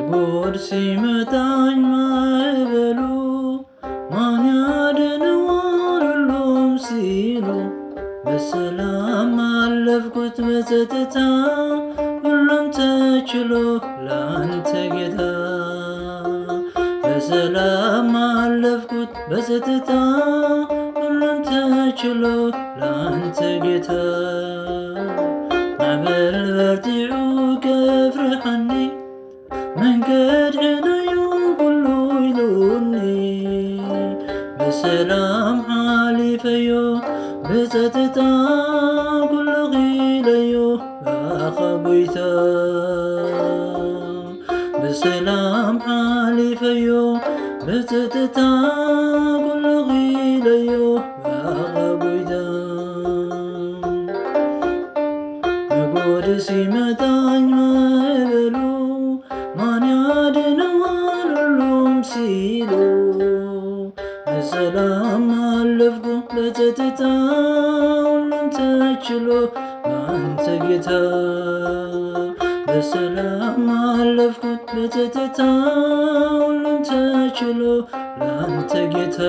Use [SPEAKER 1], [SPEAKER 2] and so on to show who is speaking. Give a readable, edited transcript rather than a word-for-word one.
[SPEAKER 1] ጉድ ሲመታኝ ማዕበሉ ማን ያድነዋል ሁሉም ሲሉ በሰላም አለፍኩት በጸጥታ ሁሉም ተችሎ ላንተ ጌታ በሰላም አለፍኩት በጸጥታ ሁሉም ተችሎ ላንተ ጌታ ማዕበል በርቲዑ ከፍርሐኒ መንገድህን እዩ ኩሉ ኢሉኒ በሰላም ሓሊፈዮ ብጸጥታ ኩሉ ኺለዮ ባኻ ጎይታ በሰላም ሓሊፈዮ ብጸጥታ ኩሉ ኺለዮ ባኻ ጎይታ ጉድ ሲመታኝ ማዕበሉ ማን ያድነዋል ሁሉም ሲሉ በሰላም አለፍኩ በጸጥታ ሁሉም ተችሎ ባንተ ጌታ በሰላም አለፍኩት በጸጥታ ሁሉም ተችሎ ላንተ ጌታ